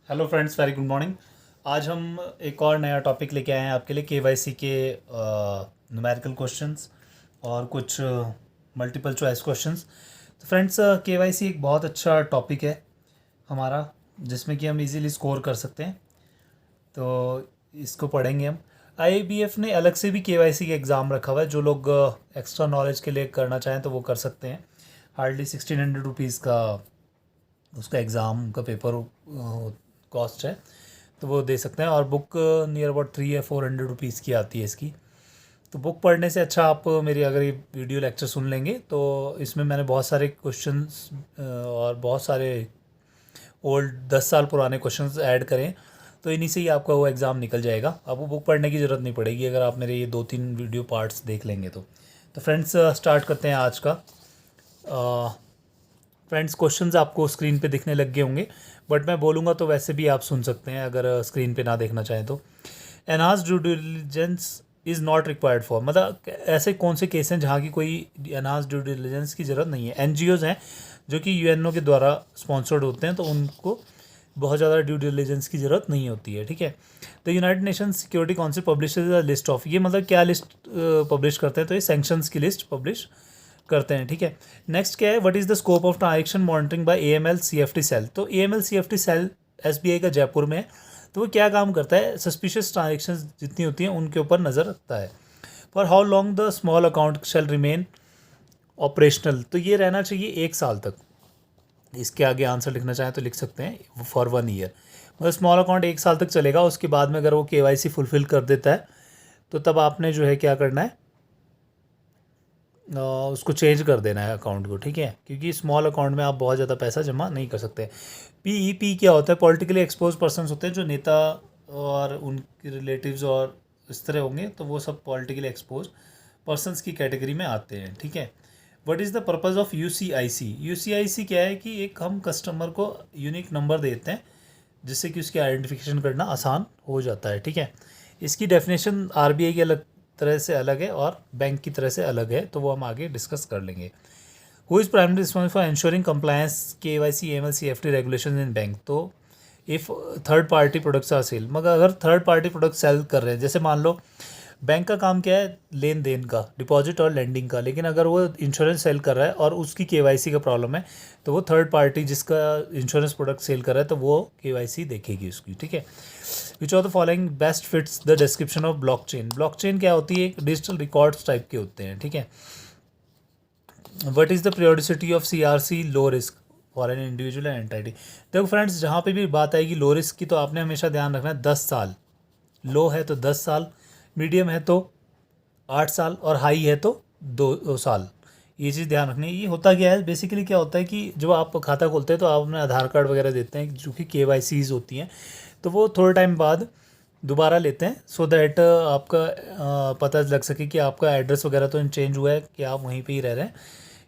Hello friends, very good morning. आज हम एक और नया टॉपिक लेके आए हैं आपके लिए, केवाईसी के न्यूमेरिकल क्वेश्चंस और कुछ मल्टीपल चॉइस क्वेश्चंस। तो फ्रेंड्स, केवाईसी एक बहुत अच्छा टॉपिक है हमारा, जिसमें कि हम इजीली स्कोर कर सकते हैं। तो इसको पढ़ेंगे हम। आईबीएफ ने अलग से भी केवाईसी का एग्ज़ाम रखा हुआ है। जो लोग एक्स्ट्रा नॉलेज के लिए करना चाहें तो वो कर सकते हैं। हार्डली 1600 रुपीज़ का उसका एग्ज़ाम का पेपर कॉस्ट है, तो वो दे सकते हैं। और बुक नियर अबाउट 3 या 400 रुपीज़ की आती है इसकी। तो बुक पढ़ने से अच्छा आप मेरी अगर ये वीडियो लेक्चर सुन लेंगे तो इसमें मैंने बहुत सारे क्वेश्चंस और बहुत सारे ओल्ड 10 साल पुराने क्वेश्चंस ऐड करें, तो इन्हीं से ही आपका वो एग्ज़ाम निकल जाएगा। आपको बुक पढ़ने की ज़रूरत नहीं पड़ेगी अगर आप मेरे ये 2-3 वीडियो पार्ट्स देख लेंगे तो फ्रेंड्स, स्टार्ट करते हैं आज का। फ्रेंड्स, क्वेश्चंस आपको स्क्रीन पे दिखने लग गए होंगे, बट मैं बोलूँगा तो वैसे भी आप सुन सकते हैं अगर स्क्रीन पे ना देखना चाहें तो। Enhance due diligence is not required for, मतलब ऐसे कौन से केस हैं जहाँ की कोई एनहांस ड्यू डिलिजेंस की ज़रूरत नहीं है। एनजीओज़ हैं जो कि यूएनओ के द्वारा स्पॉन्सर्ड होते हैं, तो उनको बहुत ज़्यादा ड्यू डिलिजेंस की ज़रूरत नहीं होती है। ठीक है। The United nation security council publish the list of, ये मतलब क्या लिस्ट पब्लिश करते हैं, तो ये सैंक्शंस की लिस्ट पब्लिश करते हैं। ठीक है। नेक्स्ट क्या है, what is the scope of transaction monitoring by AML CFT cell. तो एएमएल सीएफटी सेल एसबीआई का जयपुर में है। तो वो क्या काम करता है, सस्पिशियस ट्रांजैक्शन जितनी होती हैं उनके ऊपर नज़र रखता है। For how long the small account shall remain operational, तो ये रहना चाहिए 1 साल तक। इसके आगे आंसर लिखना चाहें तो लिख सकते हैं फॉर 1 ईयर, मतलब स्मॉल अकाउंट 1 साल तक चलेगा। उसके बाद में अगर वो केवाईसी फुलफिल कर देता है तो तब आपने जो है क्या करना है, उसको चेंज कर देना है अकाउंट को। ठीक है, क्योंकि स्मॉल अकाउंट में आप बहुत ज़्यादा पैसा जमा नहीं कर सकते। पीईपी क्या होता है, पॉलिटिकली एक्सपोज पर्सनस होते हैं, जो नेता और उनके रिलेटिव्स और इस तरह होंगे, तो वो सब पॉलिटिकली एक्सपोज पर्सनस की कैटेगरी में आते हैं। ठीक है। What is the purpose of UCIC. UCIC क्या है कि एक हम कस्टमर को यूनिक नंबर देते हैं जिससे कि उसकी आइडेंटिफिकेशन करना आसान हो जाता है। ठीक है। इसकी डेफिनेशन आरबीआई की अलग तरह से अलग है और बैंक की तरह से अलग है, तो वो हम आगे डिस्कस कर लेंगे। Who is primary responsible for ensuring compliance KYC AML CFT regulation in bank. तो if third party products are sell, मगर अगर थर्ड पार्टी प्रोडक्ट सेल कर रहे हैं, जैसे मान लो बैंक का काम क्या है, लेन देन का, डिपॉजिट और लेंडिंग का, लेकिन अगर वो इंश्योरेंस सेल कर रहा है और उसकी केवाईसी का प्रॉब्लम है, तो वो थर्ड पार्टी जिसका इंश्योरेंस प्रोडक्ट सेल कर रहा है तो वो केवाईसी देखेगी उसकी। ठीक है। Which of the following best fits the description of blockchain. Blockchain क्या होती है, एक डिजिटल रिकॉर्ड्स टाइप के होते हैं। ठीक है। What is the periodicity of CRC low risk for an individual and entity. देखो फ्रेंड्स, जहाँ पे भी बात आएगी लो रिस्क की, तो आपने हमेशा ध्यान रखना है 10 साल। लो है तो 10 साल, मीडियम है तो 8 साल और हाई है तो 2 साल। ये चीज़ ध्यान रखनी है। ये होता क्या है, बेसिकली क्या होता है कि जब आप खाता खोलते हैं तो आप अपने आधार कार्ड वगैरह देते हैं जो कि केवाईसीज होती हैं, तो वो थोड़े टाइम बाद दोबारा लेते हैं, सो दैट आपका पता लग सके कि आपका एड्रेस वगैरह तो चेंज हुआ है कि आप वहीं पे ही रह रहे हैं,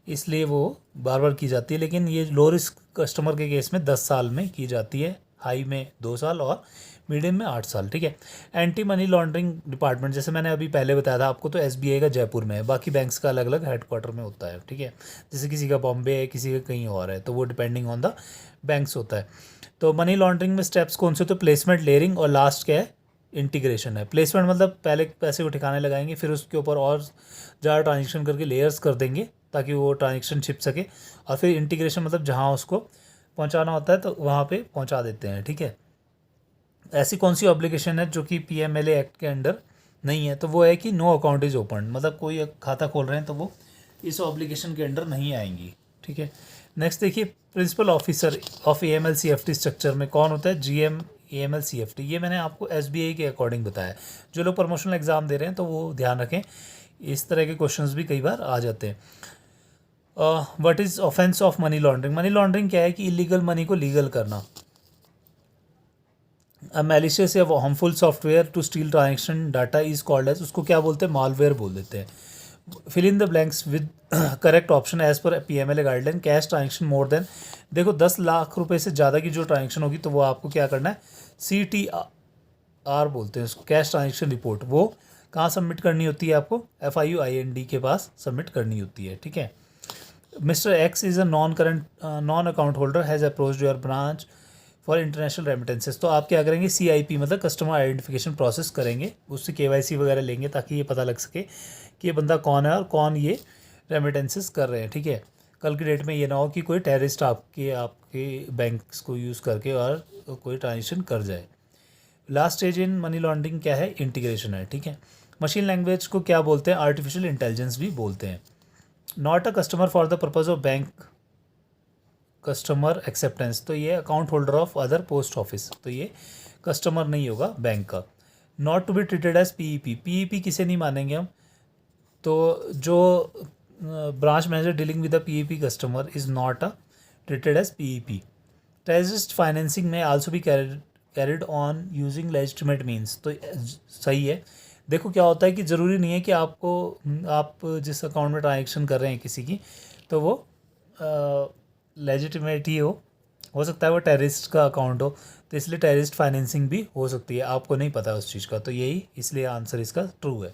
इसलिए वो बार बार की जाती है। लेकिन ये लो रिस्क कस्टमर के केस में 10 साल में की जाती है, हाई में 2 साल और मीडियम में 8 साल। ठीक है। एंटी मनी लॉन्ड्रिंग डिपार्टमेंट, जैसे मैंने अभी पहले बताया था आपको, तो एसबीआई का जयपुर में है, बाकी बैंक्स का अलग अलग हेडक्वार्टर में होता है। ठीक है। जैसे किसी का बॉम्बे है, किसी का कहीं और है, तो वो डिपेंडिंग ऑन द बैंक्स होता है। तो मनी लॉन्ड्रिंग में स्टेप्स कौन से, तो प्लेसमेंट, लेयरिंग और लास्ट क्या है, इंटीग्रेशन है। प्लेसमेंट मतलब पहले पैसे को ठिकाने लगाएंगे, फिर उसके ऊपर और ज़्यादा ट्रांजेक्शन करके लेयर्स कर देंगे ताकि वो ट्रांजेक्शन छिप सके, और फिर इंटीग्रेशन मतलब जहाँ उसको पहुँचाना होता है तो वहाँ पे पहुँचा देते हैं। ठीक है। ऐसी कौन सी ऑब्लिगेशन है जो कि पीएमएलए एक्ट के अंडर नहीं है, तो वो है कि नो अकाउंट इज ओपन, मतलब कोई खाता खोल रहे हैं तो वो इस ऑब्लिगेशन के अंडर नहीं आएंगी। ठीक है। नेक्स्ट देखिए, principal officer of AML CFT structure में कौन होता है, जीएम एएमएल सीएफटी। ये मैंने आपको एसबीआई के अकॉर्डिंग बताया। जो लोग प्रमोशनल एग्जाम दे रहे हैं तो वो ध्यान रखें, इस तरह के क्वेश्चंस भी कई बार आ जाते हैं। What is offence of money laundering. Money laundering क्या है कि इलीगल मनी को लीगल करना। मैलिशियस या harmful software to steal transaction data is called as, उसको क्या बोलते हैं, मालवेयर बोल देते हैं। Fill in the blanks with correct option as per PMLA guideline. Cash transaction more than, देखो 10 लाख रुपए से ज़्यादा की जो ट्रांजेक्शन होगी तो वो आपको क्या करना है, CTR बोलते हैं उसको, कैश ट्रांजेक्शन रिपोर्ट। वो कहाँ सबमिट करनी होती है, आपको FIUIND के पास सबमिट करनी होती है। ठीक है। Mister x is a non account holder has approached your branch for international remittances. तो आप क्या करेंगे, CIP मतलब कस्टमर आइडेंटिफिकेशन प्रोसेस करेंगे, उससे KYC वगैरह लेंगे ताकि ये पता लग सके कि ये बंदा कौन है और कौन ये रेमिटेंसेस कर रहे हैं, ठीक है। कल की डेट में ये ना हो कि कोई टेररिस्ट आपके बैंक्स को यूज़ करके और कोई ट्रांजेक्शन कर जाए। Last stage in money laundering क्या है, इंटीग्रेशन है, ठीक है। मशीन लैंग्वेज को क्या बोलते हैं, आर्टिफिशियल इंटेलिजेंस भी बोलते हैं। Not a customer for the purpose of bank customer acceptance, तो ये account holder of other post office, तो ये कस्टमर नहीं होगा बैंक का। Not to be treated as PEP किसे नहीं मानेंगे हम, तो जो branch manager dealing with the PEP customer is not a treated as PEP। Terrorist financing में also be carried on using legitimate means, तो सही है। देखो क्या होता है कि ज़रूरी नहीं है कि आप जिस अकाउंट में ट्रांजेक्शन कर रहे हैं किसी की, तो वो लेजिटिमेट ही हो सकता है वो टेररिस्ट का अकाउंट हो, तो इसलिए टेररिस्ट फाइनेंसिंग भी हो सकती है, आपको नहीं पता उस चीज़ का, तो यही इसलिए आंसर इसका ट्रू है।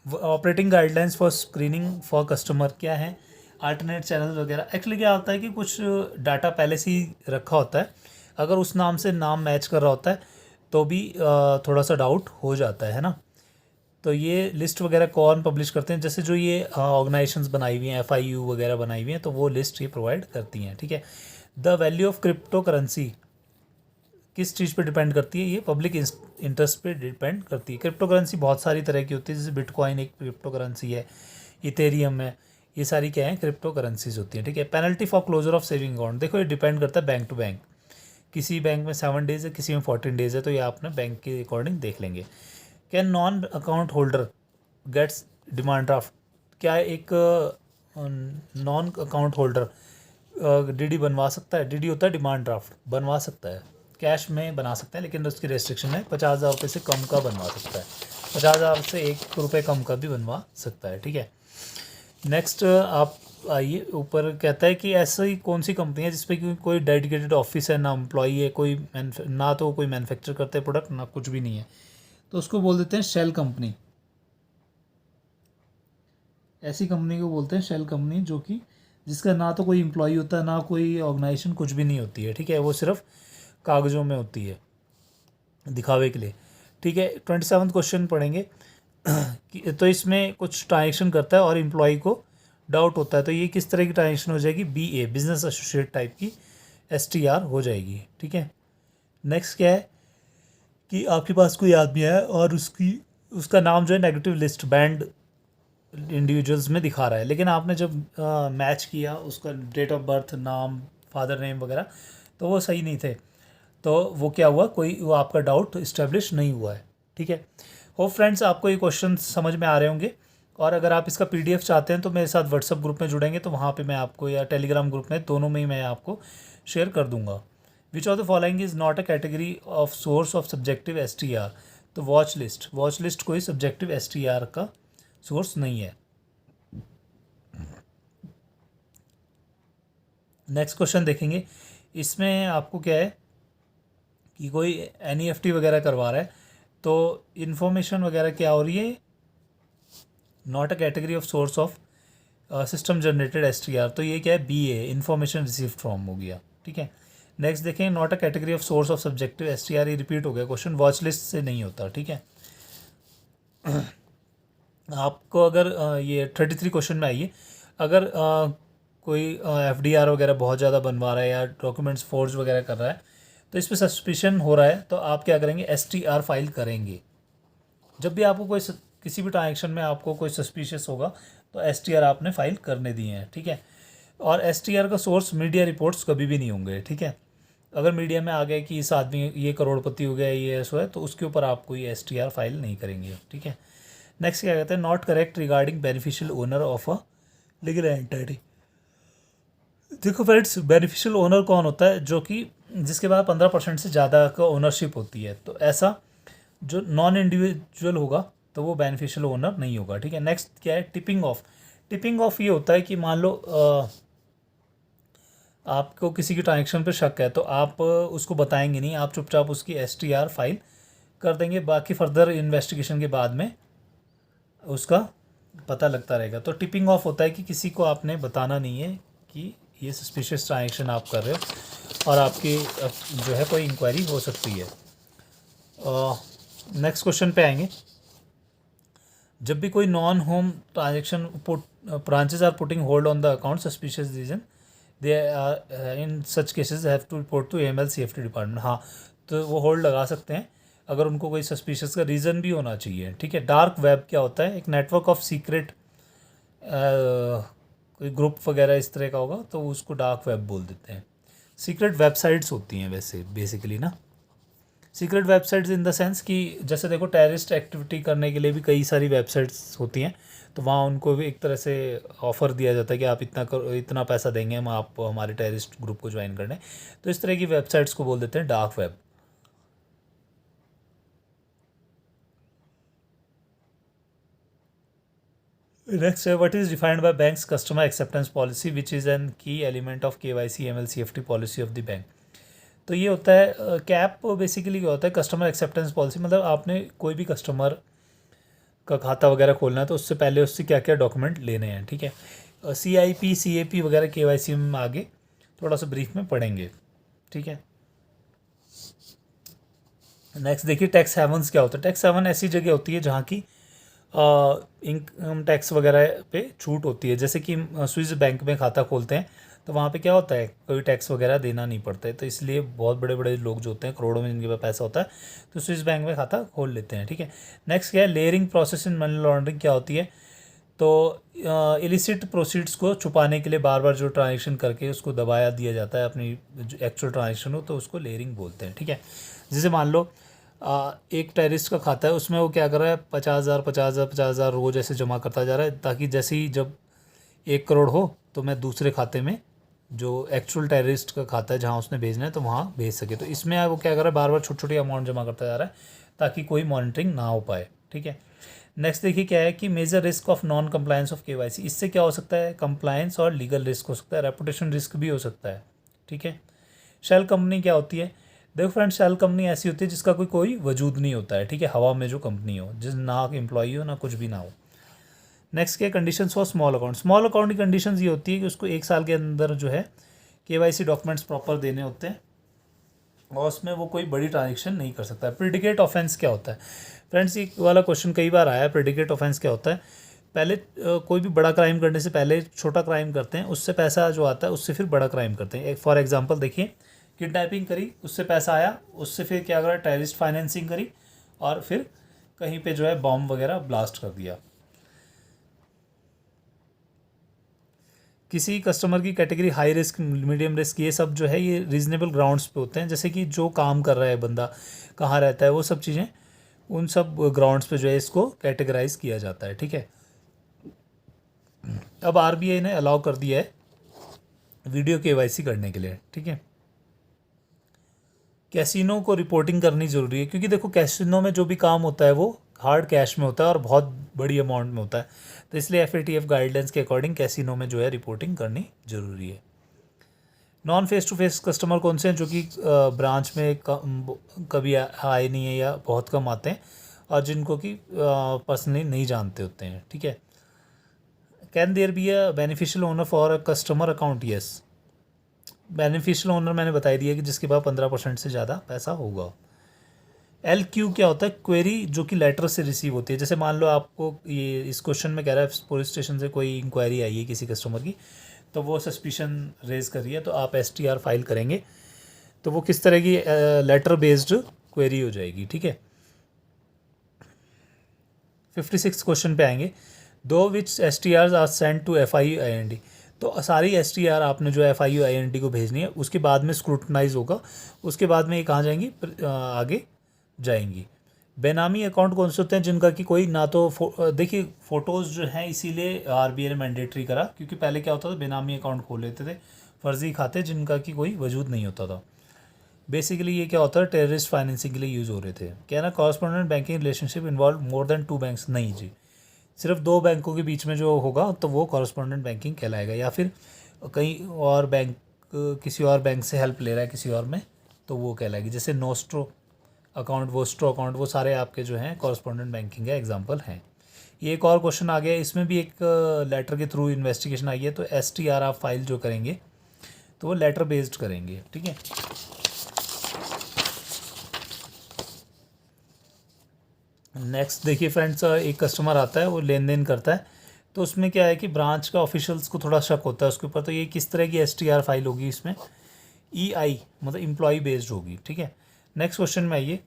Operating guidelines for screening for customer क्या है, अल्टरनेट चैनल वगैरह। एक्चुअली क्या होता है कि कुछ डाटा पहले से ही रखा होता है, अगर उस नाम से नाम मैच कर रहा होता है तो भी थोड़ा सा डाउट हो जाता है ना। तो ये लिस्ट वगैरह कौन पब्लिश करते हैं, जैसे जो ये ऑर्गेनाइजेशंस बनाई हुई हैं, FIU वगैरह बनाई हुई हैं, तो वो लिस्ट ये प्रोवाइड करती हैं, ठीक है। The value of crypto currency किस चीज़ पे डिपेंड करती है, ये पब्लिक इंटरेस्ट पे डिपेंड करती है। क्रिप्टो करेंसी बहुत सारी तरह की होती है, जैसे बिटकॉइन एक क्रिप्टो करेंसी है, इथेरियम है, ये सारी क्या है, क्रिप्टो करेंसीज होती हैं, ठीक है। Penalty for closure of saving account, देखो ये डिपेंड करता है बैंक टू बैंक, किसी बैंक में 7 डेज़ है, किसी में 14 डेज़ है, तो ये आपने बैंक के अकॉर्डिंग देख लेंगे। Can non account holder gets demand draft, क्या एक नॉन अकाउंट होल्डर DD बनवा सकता है, DD होता है डिमांड ड्राफ्ट, बनवा सकता है, कैश में बना सकता है, लेकिन उसकी रेस्ट्रिक्शन है 50,000 रुपये से कम का बनवा सकता है, 50,000 से 1 रुपये कम का भी बनवा सकता है, ठीक है। नेक्स्ट आप आइए, ऊपर कहता है कि ऐसी कौन सी कंपनी है जिसपे कि कोई डेडिकेटेड ऑफिस है, ना एम्प्लॉई है, कोई ना तो कोई मैन्युफैक्चर करते हैं प्रोडक्ट, ना कुछ भी नहीं है, तो उसको बोल देते हैं शेल कंपनी। ऐसी कंपनी को बोलते हैं शेल कंपनी, जो कि जिसका ना तो कोई एम्प्लॉई होता है, ना कोई ऑर्गेनाइजेशन, कुछ भी नहीं होती है, ठीक है, वो सिर्फ कागज़ों में होती है दिखावे के लिए, ठीक है। 27वां क्वेश्चन पढ़ेंगे तो इसमें कुछ ट्रांजेक्शन करता है और एम्प्लॉय को डाउट होता है, तो ये किस तरह की ट्रांजेक्शन हो जाएगी, BA बिजनेस एसोसिएट टाइप की STR हो जाएगी, ठीक है। नेक्स्ट क्या है कि आपके पास कोई आदमी है और उसका नाम जो है नेगेटिव लिस्ट बैंड इंडिविजुअल्स में दिखा रहा है, लेकिन आपने जब मैच किया उसका डेट ऑफ बर्थ, नाम, फादर नेम वगैरह, तो वो सही नहीं थे, तो वो क्या हुआ, वो आपका डाउट इस्टेब्लिश नहीं हुआ है, ठीक है। होप फ्रेंड्स आपको ये क्वेश्चन समझ में आ रहे होंगे, और अगर आप इसका PDF चाहते हैं तो मेरे साथ व्हाट्सअप ग्रुप में जुड़ेंगे, तो वहाँ पे मैं आपको, या टेलीग्राम ग्रुप में, दोनों में ही मैं आपको शेयर कर दूंगा। Which of the following is not a category of source of subjective STR, तो वॉच लिस्ट कोई सब्जेक्टिव STR का सोर्स नहीं है। नेक्स्ट क्वेश्चन देखेंगे, इसमें आपको क्या है कि कोई NEFT वगैरह करवा रहा है, तो इन्फॉर्मेशन वगैरह क्या हो रही है, not a category of source of system generated STR, तो ये क्या है, BA इन्फॉर्मेशन रिसीव फ्रॉम हो गया, ठीक है। नेक्स्ट देखें, not a category of source of subjective STR, ये रिपीट हो गया क्वेश्चन, वॉच लिस्ट से नहीं होता, ठीक है। आपको अगर ये 33 क्वेश्चन में आइए, अगर कोई FDR वगैरह बहुत ज़्यादा बनवा रहा है या डॉक्यूमेंट्स फोर्ज वगैरह कर रहा है, तो इस पर सस्पिशन हो रहा है, तो आप क्या करेंगे, STR फाइल करेंगे। जब भी आपको किसी भी ट्रांजेक्शन में आपको कोई सस्पिशियस होगा, तो STR आपने फाइल करने दिए हैं, ठीक है। और STR का सोर्स मीडिया रिपोर्ट्स कभी भी नहीं होंगे, ठीक है। अगर मीडिया में आ गया कि इस आदमी ये करोड़पति हो गया, ये ऐसा है, तो उसके ऊपर आप कोई STR फाइल नहीं करेंगे, ठीक है। नेक्स्ट क्या कहते हैं, not correct regarding beneficial owner of a legal entity. देखो फ्रेंड्स, बेनिफिशियल ओनर कौन होता है, जो कि जिसके पास 15% से ज़्यादा का ओनरशिप होती है, तो ऐसा जो नॉन इंडिविजुअल होगा तो वो बेनिफिशियल ओनर नहीं होगा, ठीक है। नेक्स्ट क्या है, टिपिंग ऑफ ये होता है कि मान लो आपको किसी की ट्रांजेक्शन पर शक है, तो आप उसको बताएंगे नहीं, आप चुपचाप उसकी STR फाइल कर देंगे, बाकी फर्दर इन्वेस्टिगेशन के बाद में उसका पता लगता रहेगा। तो टिपिंग ऑफ होता है कि किसी को आपने बताना नहीं है कि ये सस्पिशियस ट्रांजेक्शन आप कर रहे हो और आपकी जो है कोई इंक्वायरी हो सकती है। नेक्स्ट क्वेश्चन पे आएंगे। जब भी कोई non home transaction branches are putting hold on the account suspicious reason they are in such cases have to report to AML CFT department. हाँ, तो वो होल्ड लगा सकते हैं अगर उनको कोई सस्पिशियस का रीज़न भी होना चाहिए। ठीक है। डार्क वेब क्या होता है? एक नेटवर्क ऑफ सीक्रेट कोई ग्रुप वगैरह इस तरह का होगा तो उसको डार्क वेब बोल देते हैं। सीक्रेट वेबसाइट्स होती हैं वैसे बेसिकली ना, secret websites in the sense कि जैसे देखो टेररिस्ट एक्टिविटी करने के लिए भी कई सारी वेबसाइट्स होती हैं, तो वहाँ उनको भी एक तरह से ऑफ़र दिया जाता है कि आप इतना पैसा देंगे हम आप हमारे टेररिस्ट ग्रुप को ज्वाइन करने। तो इस तरह की वेबसाइट्स को बोल देते हैं डार्क वेब। नेक्स्ट है what is defined by banks customer acceptance policy which is an key element of KYC ML CFT policy of the bank. तो ये होता है कैप बेसिकली क्या होता है? कस्टमर एक्सेप्टेंस पॉलिसी, मतलब आपने कोई भी कस्टमर का खाता वगैरह खोलना है तो उससे पहले उससे क्या क्या डॉक्यूमेंट लेने हैं। ठीक है। CIP CAP वगैरह KYC में आगे थोड़ा सा ब्रीफ में पढ़ेंगे। ठीक है। नेक्स्ट देखिए टैक्स हेवन्स क्या होता है? टैक्स हेवन ऐसी जगह होती है जहाँ की इनकम टैक्स वगैरह पे छूट होती है। जैसे कि स्विस बैंक में खाता खोलते हैं तो वहाँ पे क्या होता है? कोई टैक्स वगैरह देना नहीं पड़ता है, तो इसलिए बहुत बड़े बड़े लोग जो होते हैं करोड़ों में जिनके पास पैसा होता है तो स्विस बैंक में खाता खोल लेते हैं। ठीक है। नेक्स्ट क्या है? Layering process in money laundering क्या होती है? तो इलिसिट प्रोसीड्स को छुपाने के लिए बार बार जो ट्रांजेक्शन करके उसको दबाया दिया जाता है अपनी एक्चुअल ट्रांजेक्शन हो, तो उसको लेयरिंग बोलते हैं। ठीक है। जैसे मान लो एक टेररिस्ट का खाता है, उसमें वो क्या कर रहा है? 50,000 50,000 50,000 रोज़ ऐसे जमा करता जा रहा है ताकि जैसे ही जब 1 करोड़ हो तो मैं दूसरे खाते में जो एक्चुअल टेररिस्ट का खाता है जहाँ उसने भेजना है तो वहाँ भेज सके। तो इसमें वो क्या कर रहा है? बार बार छोटी छोटी अमाउंट जमा करता जा रहा है ताकि कोई मॉनिटरिंग ना हो पाए। ठीक है। नेक्स्ट देखिए क्या है कि major risk of non compliance of KYC। इससे क्या हो सकता है? कंप्लायंस और लीगल रिस्क हो सकता है, रेपुटेशन रिस्क भी हो सकता है। ठीक है। शेल कंपनी क्या होती है? देखो फ्रेंड्स, शेल कंपनी ऐसी होती है जिसका कोई वजूद नहीं होता है। ठीक है। हवा में जो कंपनी हो, जिस ना एम्प्लॉई हो ना कुछ भी ना हो। नेक्स्ट क्या? Conditions for small account. Small account की कंडीशंस ये होती है कि उसको 1 साल के अंदर जो है KYC डॉक्यूमेंट्स प्रॉपर देने होते हैं और उसमें वो कोई बड़ी ट्रांजेक्शन नहीं कर सकता है। प्रेडिकेट ऑफेंस क्या होता है? फ्रेंड्स ये वाला क्वेश्चन कई बार आया है। प्रेडिकेट ऑफेंस क्या होता है? पहले कोई भी बड़ा क्राइम करने से पहले छोटा क्राइम करते हैं, उससे पैसा जो आता है उससे फिर बड़ा क्राइम करते हैं। एक फॉर एग्जांपल देखिए, किडनैपिंग करी, उससे पैसा आया, उससे फिर क्या करा? टेररिस्ट फाइनेंसिंग करी और फिर कहीं पे जो है बॉम्ब वगैरह ब्लास्ट कर दिया। किसी कस्टमर की category high risk medium risk ये सब जो है ये रीजनेबल ग्राउंड्स पे होते हैं। जैसे कि जो काम कर रहा है बंदा, कहाँ रहता है, वो सब चीज़ें, उन सब ग्राउंड्स पे जो है इसको कैटेगराइज किया जाता है। ठीक है। अब RBI ने अलाउ कर दिया है वीडियो KYC करने के लिए। ठीक है। कैसीनो को रिपोर्टिंग करनी ज़रूरी है क्योंकि देखो कैसीनो में जो भी काम होता है वो हार्ड कैश में होता है और बहुत बड़ी अमाउंट में होता है, तो इसलिए FATF गाइडलाइंस के अकॉर्डिंग कैसीनो में जो है रिपोर्टिंग करनी ज़रूरी है। Non face to face customer कौन से हैं? जो कि ब्रांच में कभी आए नहीं है या बहुत कम आते हैं और जिनको कि पर्सनली नहीं जानते होते हैं। ठीक है। Can there be a beneficial owner for a customer account? Yes. Beneficial owner मैंने बता दिया कि जिसके पास 15% से ज़्यादा पैसा होगा। LQ क्या होता है? क्वेरी जो कि लेटर से रिसीव होती है। जैसे मान लो आपको ये इस क्वेश्चन में कह रहा है पुलिस स्टेशन से कोई इंक्वायरी आई है किसी कस्टमर की, तो वो सस्पिशन रेज कर रही है तो आप STR फाइल करेंगे तो वो किस तरह की लेटर बेस्ड क्वेरी हो जाएगी। ठीक है। 56 क्वेश्चन पे आएंगे। दो which STRs are send to FIU IND। तो सारी STR आपने जो FIU IND को भेजनी है, उसके बाद में स्क्रूटनाइज होगा, उसके बाद में ये कहाँ जाएंगी? आगे जाएंगी। बेनामी अकाउंट कौन से होते हैं? जिनका कि कोई ना तो देखिए फ़ोटोज़ जो हैं इसीलिए RBI ने मैंडेटरी करा क्योंकि पहले क्या होता था? बेनामी अकाउंट खोल लेते थे फर्जी खाते जिनका कि कोई वजूद नहीं होता था। बेसिकली ये क्या होता है? टेररिस्ट फाइनेंसिंग के लिए यूज़ हो रहे थे। क्या ना correspondent banking relationship involve more than 2 banks? नहीं जी, सिर्फ 2 बैंकों के बीच में जो होगा तो वो कॉरस्पॉन्डेंट बैंकिंग कहलाएगा, या फिर कहीं और बैंक किसी और बैंक से हेल्प ले रहा है किसी और में तो वो कहलाएगी। जैसे नोस्ट्रो अकाउंट, वोस्ट्रो अकाउंट, वो सारे आपके जो हैं कॉरस्पॉन्डेंट बैंकिंग के एग्जांपल हैं। ये एक और क्वेश्चन आ गया, इसमें भी एक लेटर के थ्रू इन्वेस्टिगेशन आई है तो STR आप फाइल जो करेंगे तो वो लेटर बेस्ड करेंगे, ठीक है। नेक्स्ट देखिए फ्रेंड्स, एक कस्टमर आता है, वो लेन देन करता है, तो उसमें क्या है कि ब्रांच का ऑफिशियल्स को थोड़ा शक होता है उसके ऊपर, तो ये किस तरह की STR फाइल होगी, इसमें EI मतलब एम्प्लॉय बेस्ड होगी, ठीक है। नेक्स्ट क्वेश्चन में आइए,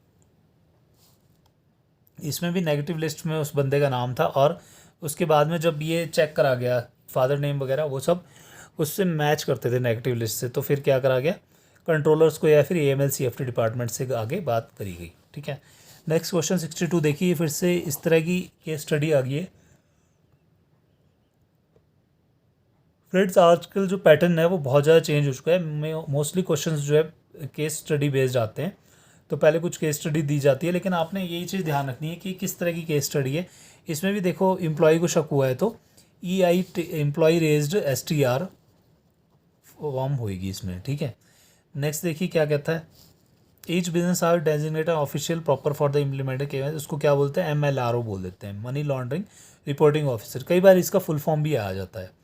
इसमें भी नेगेटिव लिस्ट में उस बंदे का नाम था, और उसके बाद में जब ये चेक करा गया फादर नेम वगैरह वो सब उससे मैच करते थे नेगेटिव लिस्ट से, तो फिर क्या करा गया, कंट्रोलर्स को या फिर AML CFT डिपार्टमेंट से आगे बात करी गई, ठीक है। नेक्स्ट क्वेश्चन 62 देखिए, फिर से इस तरह की केस स्टडी आ गई है। फ्रेंड्स आजकल जो पैटर्न है वो बहुत ज़्यादा चेंज हो चुका है, मोस्टली क्वेश्चंस जो है केस स्टडी बेस्ड आते हैं, तो पहले कुछ केस स्टडी दी जाती है, लेकिन आपने यही चीज़ ध्यान रखनी है कि किस तरह की केस स्टडी है। इसमें भी देखो एम्प्लॉय को शक हुआ है तो EI employ raised STR form होएगी इसमें, ठीक है। नेक्स्ट देखिए क्या कहता है, each business are designated official proper for the implemented के, उसको क्या बोलते हैं, MLRO बोल देते हैं, मनी लॉन्ड्रिंग रिपोर्टिंग ऑफिसर। कई बार इसका फुल फॉर्म भी आ जाता है।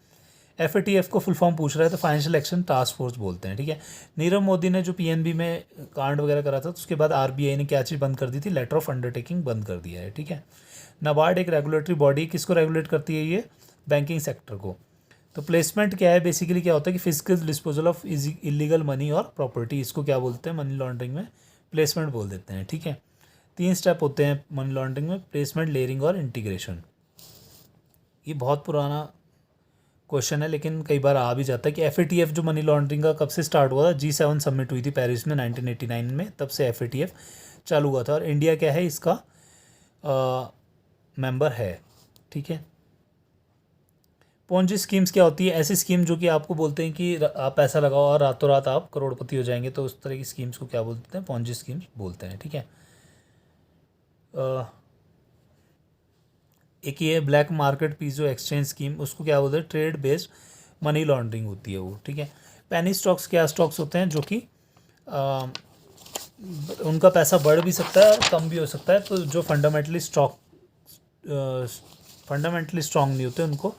FATF को फुल फॉर्म पूछ रहा है तो फाइनेंशियल एक्शन टास्क फोर्स बोलते हैं, ठीक है। नीरव मोदी ने जो PNB में कांड वगैरह करा था, तो उसके बाद RBI ने क्या चीज़ बंद कर दी थी, लेटर ऑफ अंडरटेकिंग बंद कर दिया है, ठीक है। नाबार्ड एक रेगुलेटरी बॉडी, किसको रेगुलेट करती है, ये बैंकिंग सेक्टर को। तो प्लेसमेंट क्या है, बेसिकली क्या होता है कि physical disposal of illegal money और प्रॉपर्टी, इसको क्या बोलते हैं, मनी लॉन्ड्रिंग में प्लेसमेंट बोल देते हैं, ठीक है। 3 स्टेप होते हैं मनी लॉन्ड्रिंग में, प्लेसमेंट, लेयरिंग और इंटीग्रेशन। ये बहुत पुराना क्वेश्चन है लेकिन कई बार आ भी जाता है कि FATF जो मनी लॉन्ड्रिंग का कब से स्टार्ट हुआ था, G7 समिट हुई थी पेरिस में 1989 में, तब से FATF चालू हुआ था, और इंडिया क्या है इसका मेंबर है, ठीक है। पोंजी स्कीम्स क्या होती है, ऐसी स्कीम जो कि आपको बोलते हैं कि आप पैसा लगाओ और रातों रात आप करोड़पति हो जाएंगे, तो उस तरह की स्कीम्स को क्या बोलते हैं, पोंजी स्कीम्स बोलते हैं, ठीक है। एक ये black market piezo exchange scheme, उसको क्या बोलते हैं, ट्रेड बेस्ड मनी लॉन्ड्रिंग होती है वो, ठीक है। पेनी स्टॉक्स क्या स्टॉक्स होते हैं जो कि उनका पैसा बढ़ भी सकता है और कम भी हो सकता है, तो जो फंडामेंटली स्ट्रॉन्ग नहीं होते उनको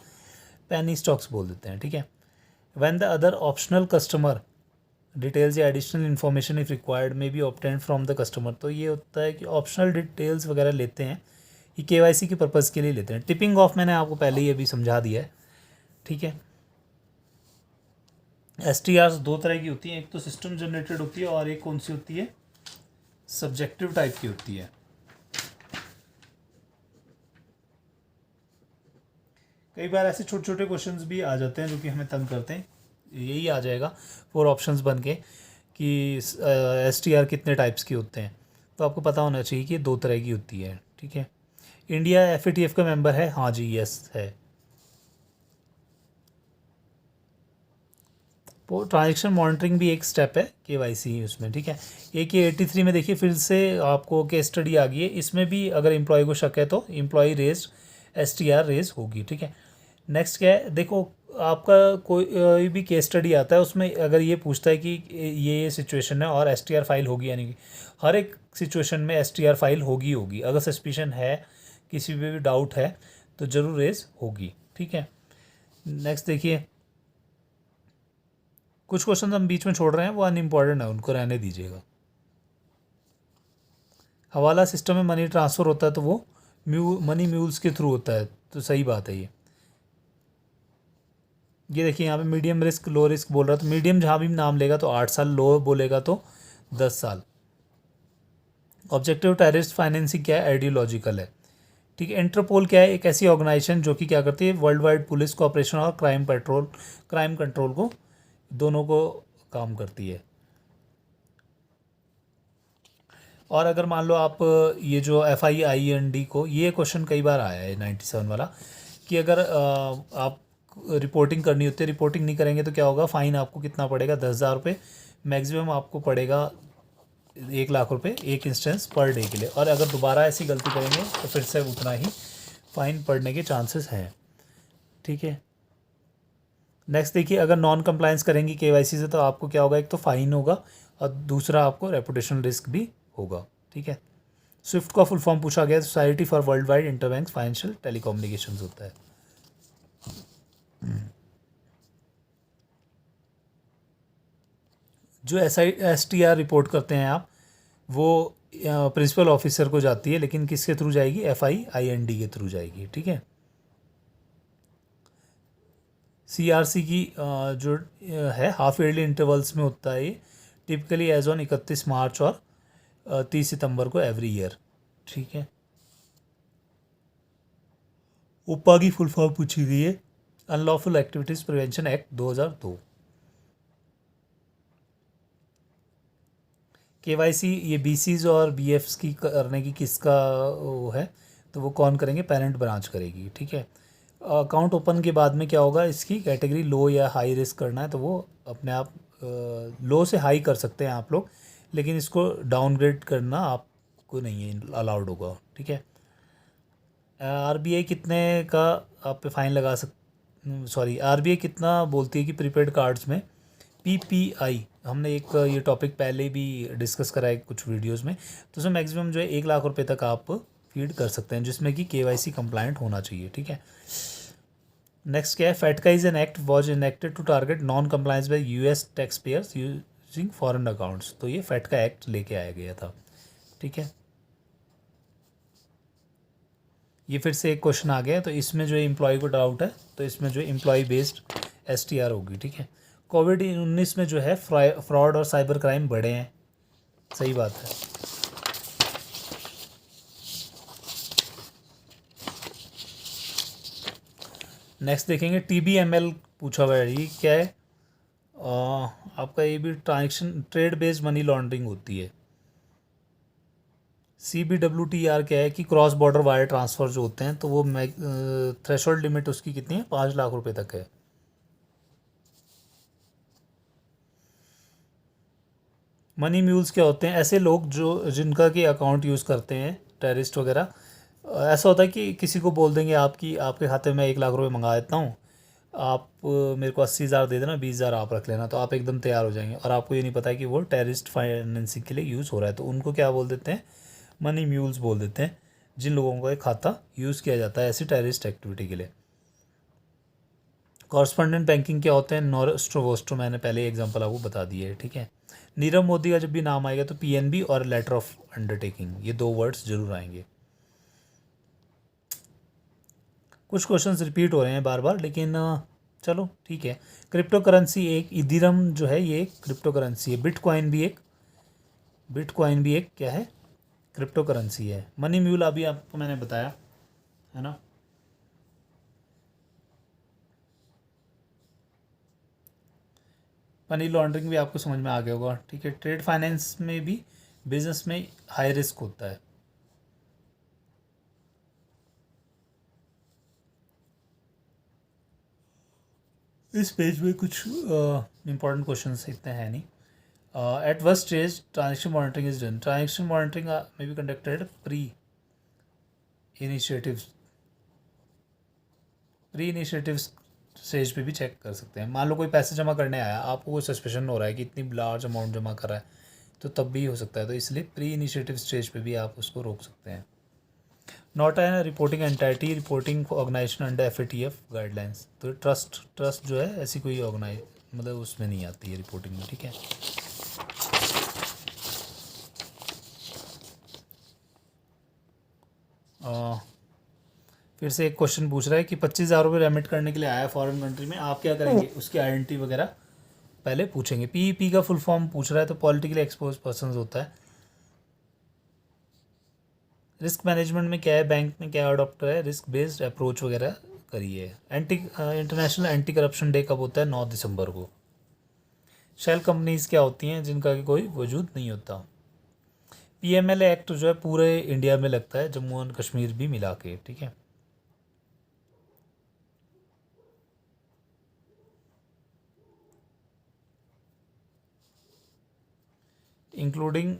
पेनी स्टॉक्स बोल देते हैं, ठीक है। When the other optional customer details या additional information if required may be obtained from the customer, तो ये होता है कि ऑप्शनल डिटेल्स वगैरह लेते हैं, ये KYC के पर्पज़ के लिए लेते हैं। टिपिंग ऑफ मैंने आपको पहले ही अभी समझा दिया है, ठीक है। STRs 2 तरह की होती हैं, एक तो सिस्टम जनरेटेड होती है और एक कौन सी होती है, सब्जेक्टिव टाइप की होती है। कई बार ऐसे छोटे छोटे क्वेश्चंस भी आ जाते हैं जो कि हमें तंग करते हैं, यही आ जाएगा 4 ऑप्शंस बन के कि STR कितने टाइप्स की होते हैं, तो आपको पता होना चाहिए कि 2 तरह की होती है, ठीक है। इंडिया FATF का मेंबर है, हाँ जी यस है। वो ट्रांजेक्शन मॉनिटरिंग भी एक स्टेप है KYC उसमें, ठीक है। एक ये 83 में देखिए फिर से आपको केस स्टडी आ गई है, इसमें भी अगर एम्प्लॉय को शक है तो एम्प्लॉय रेज STR रेज होगी, ठीक है। नेक्स्ट क्या है, देखो आपका कोई भी केस स्टडी आता है उसमें अगर ये पूछता है कि ये सिचुएशन है और STR फाइल होगी यानी कि हर एक सिचुएशन में STR फाइल होगी, अगर सस्पिशन है किसी भी डाउट है तो ज़रूर रेज होगी, ठीक है। नेक्स्ट देखिए, कुछ क्वेश्चन हम बीच में छोड़ रहे हैं वो अनइम्पॉर्टेंट है, उनको रहने दीजिएगा। हवाला सिस्टम में मनी ट्रांसफ़र होता है तो वो मनी म्यूल्स के थ्रू होता है, तो सही बात है ये देखिए यहाँ पे मीडियम रिस्क लो रिस्क बोल रहा है, तो मीडियम जहाँ भी नाम लेगा तो 8 साल, लो बोलेगा तो 10 साल। ऑब्जेक्टिव टेररिस्ट फाइनेंसिंग क्या है, आइडियोलॉजिकल है, ठीक है। इंटरपोल क्या है, एक ऐसी ऑर्गेनाइजेशन जो कि क्या करती है, वर्ल्ड वाइड पुलिस कोऑपरेशन और क्राइम कंट्रोल को दोनों को काम करती है। और अगर मान लो आप ये जो FIIND को, ये क्वेश्चन कई बार आया है 97 वाला, कि अगर आप रिपोर्टिंग करनी होती है, रिपोर्टिंग नहीं करेंगे तो क्या होगा, फ़ाइन आपको कितना पड़ेगा, 10,000 रुपये, मैक्सिमम आपको पड़ेगा 1,00,000 रुपये एक इंस्टेंस पर डे के लिए, और अगर दोबारा ऐसी गलती करेंगे तो फिर से उतना ही फ़ाइन पड़ने के चांसेस हैं, ठीक है। नेक्स्ट देखिए, अगर नॉन कंप्लायंस करेंगी KYC से तो आपको क्या होगा, एक तो फ़ाइन होगा और दूसरा आपको रेपुटेशनल रिस्क भी होगा, ठीक है। स्विफ्ट का फुल फॉर्म पूछा गया, society for world wide interbank financial telecommunications होता है। जो STR रिपोर्ट करते हैं आप, वो प्रिंसिपल ऑफिसर को जाती है, लेकिन किसके थ्रू जाएगी? FIND के थ्रू जाएगी, ठीक है। CRC की जो है हाफ ईयरली इंटरवल्स में होता है ये, टिपिकली एज ऑन 31 मार्च और 30 सितंबर को एवरी ईयर, ठीक है। उपा की फुल फॉर्म पूछी गई है, unlawful activities prevention act 2002। KYC ये BCs और BFs की करने की किसका वो है? तो वो कौन करेंगे? पेरेंट ब्रांच करेगी, ठीक है। अकाउंट ओपन के बाद में क्या होगा? इसकी कैटेगरी लो या हाई रिस्क करना है तो वो अपने आप लो से हाई कर सकते हैं आप लोग, लेकिन इसको डाउनग्रेड करना आपको नहीं है अलाउड होगा, ठीक है। RBI कितने का आप पे फाइन लगा RBI कितना बोलती है कि प्रीपेड कार्ड्स में PPI, हमने एक ये टॉपिक पहले भी डिस्कस करा है कुछ वीडियोस में, तो उसमें मैक्सिमम जो है 1 लाख रुपए तक आप फीड कर सकते हैं, जिसमें कि KYC कंप्लाइंट होना चाहिए, ठीक है। नेक्स्ट क्या है? FATCA is an act was enacted to target non compliance by US tax payers using foreign accounts. तो ये FATCA एक्ट लेके आया गया था, ठीक है। ये फिर से एक क्वेश्चन आ गया, तो इसमें जो एम्प्लॉय को डाउट है, तो इसमें जो एम्प्लॉय बेस्ड STR होगी, ठीक है। कोविड-19 में जो है फ्रॉड और साइबर क्राइम बढ़े हैं, सही बात है। नेक्स्ट देखेंगे TBML पूछा हुआ है, ये क्या है? आपका ये भी transaction trade based money laundering होती है। CBWTR क्या है कि क्रॉस बॉर्डर वायर ट्रांसफ़र जो होते हैं, तो वो थ्रेशोल्ड लिमिट उसकी कितनी है? 5 लाख रुपए तक है। मनी म्यूल्स क्या होते हैं? ऐसे लोग जो जिनका कि अकाउंट यूज़ करते हैं टेररिस्ट वगैरह। ऐसा होता है कि किसी को बोल देंगे आपकी आपके खाते में 1 लाख रुपए मंगा देता हूँ, आप मेरे को 80,000 दे देना, 20,000 आप रख लेना, तो आप एकदम तैयार हो जाएंगे, और आपको ये नहीं पता है कि वो टेररिस्ट फाइनेंसिंग के लिए यूज़ हो रहा है। तो उनको क्या बोल देते हैं? मनी म्यूल्स बोल देते हैं, जिन लोगों का एक खाता यूज़ किया जाता है ऐसी टेररिस्ट एक्टिविटी के लिए। कॉरस्पॉन्डेंट बैंकिंग क्या होते हैं? नॉस्ट्रो वोस्ट्रो, मैंने पहले एग्जांपल आपको बता दिए है, ठीक है। नीरव मोदी का जब भी नाम आएगा तो PNB और लेटर ऑफ अंडरटेकिंग, ये 2 वर्ड्स जरूर आएंगे। कुछ क्वेश्चंस रिपीट हो रहे हैं बार बार, लेकिन चलो ठीक है। क्रिप्टो करेंसी एक इथेरियम जो है ये एक क्रिप्टो करेंसी है। बिटकॉइन भी एक क्या है? क्रिप्टो करेंसी है। मनी म्यूल अभी आपको मैंने बताया है ना। मनी लॉन्ड्रिंग भी आपको समझ में आ गया होगा, ठीक है। ट्रेड फाइनेंस में भी बिजनेस में हाई रिस्क होता है। इस पेज में कुछ इंपॉर्टेंट क्वेश्चन इतने हैं नहीं। At what stage transaction monitoring is done? Transaction monitoring में be conducted pre initiative stage पे भी चेक कर सकते हैं। मान लो कोई पैसे जमा करने आया, आपको कोई सस्पेशन हो रहा है कि इतनी लार्ज अमाउंट जमा कर रहा है, तो तब भी हो सकता है। तो इसलिए प्री इनिशिएटिव स्टेज पे भी आप उसको रोक सकते हैं। Not an reporting entity reporting organisation under FATF guidelines. तो ट्रस्ट जो है ऐसी कोई ऑर्गेनाइज मतलब उसमें नहीं आती है रिपोर्टिंग में, ठीक है। फिर से एक क्वेश्चन पूछ रहा है कि 25,000 रुपये रेमिट करने के लिए आया फॉरेन कंट्री में, आप क्या करेंगे? उसकी आइडेंटिटी वगैरह पहले पूछेंगे। PEP का फुल फॉर्म पूछ रहा है, तो पॉलिटिकली एक्सपोज पर्सन होता है। रिस्क मैनेजमेंट में क्या है? बैंक ने क्या अडॉप्ट है? रिस्क बेस्ड अप्रोच वगैरह करिए। इंटरनेशनल एंटी करप्शन डे कब होता है? 9 दिसंबर को। शेल कंपनीज क्या होती हैं जिनका कि कोई वजूद नहीं होता? PMLA एक्ट जो है पूरे इंडिया में लगता है, जम्मू एंड कश्मीर भी मिला के, ठीक है। Including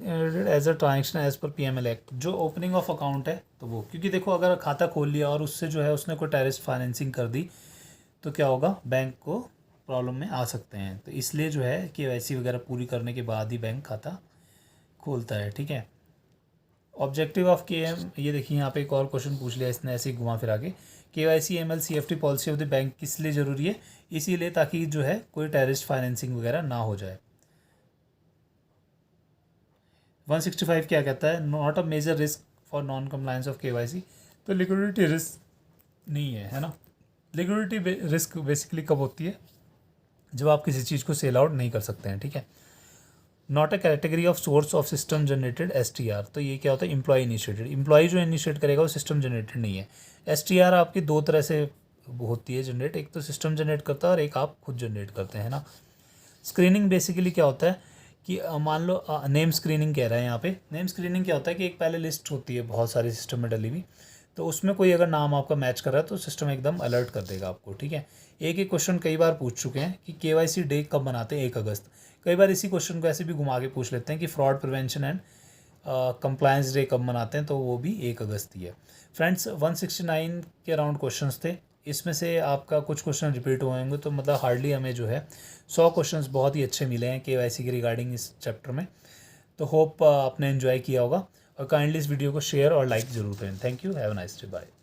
as a transaction as per PMLA act. जो ओपनिंग ऑफ अकाउंट है तो वो, क्योंकि देखो अगर खाता खोल लिया और उससे जो है उसने कोई टेररिस्ट फाइनेंसिंग कर दी, तो क्या होगा? बैंक को प्रॉब्लम में आ सकते हैं। तो इसलिए जो है KYC वगैरह पूरी करने के बाद ही बैंक खाता खोलता है, ठीक है। ऑब्जेक्टिव ऑफ KM, ये देखिए यहाँ पे एक और क्वेश्चन पूछ लिया इसने ऐसे ही घुमा फिरा के। KYC ML CFT policy of the bank किस लिए ज़रूरी है? इसीलिए ताकि जो है कोई टेररिस्ट फाइनेंसिंग वगैरह ना हो जाए। 165 क्या कहता है, not a major risk for non compliance of KYC। तो लिक्विडिटी रिस्क नहीं है ना। लिक्विडिटी रिस्क बेसिकली कब होती है, जब आप किसी चीज़ को सेल आउट नहीं कर सकते हैं, ठीक है। Not a category of source of system generated STR। तो ये क्या होता है, एम्प्लॉय इनिशिएटेड। एम्प्लॉय जो इनिशिएट करेगा वो सिस्टम जनरेटेड नहीं है। STR आपकी दो तरह से होती है जनरेट, एक तो सिस्टम जनरेट करता है और एक आप खुद जनरेट करते हैं ना। स्क्रीनिंग बेसिकली क्या होता है कि मान लो नेम स्क्रीनिंग कह रहा है यहाँ पे। नेम स्क्रीनिंग क्या होता है कि एक पहले लिस्ट होती है बहुत सारी सिस्टम में डली हुई, तो उसमें कोई अगर नाम आपका मैच कर रहा है तो सिस्टम एकदम अलर्ट कर देगा आपको, ठीक है। एक एक क्वेश्चन कई बार पूछ चुके हैं कि KYC डे कब मनाते हैं, 1 अगस्त। कई बार इसी क्वेश्चन को ऐसे भी घुमा के पूछ लेते हैं कि fraud prevention and compliance day कब मनाते हैं, तो वो भी 1 अगस्त ही है। फ्रेंड्स 169 के अराउंड क्वेश्चंस थे, इसमें से आपका कुछ क्वेश्चन रिपीट हुए होंगे, तो मतलब हार्डली हमें जो है 100 क्वेश्चंस बहुत ही अच्छे मिले हैं KYC के रिगार्डिंग इस चैप्टर में। तो होप आपने एंजॉय किया होगा, और काइंडली इस वीडियो को शेयर और लाइक ज़रूर करें। Thank you, have a nice day, bye.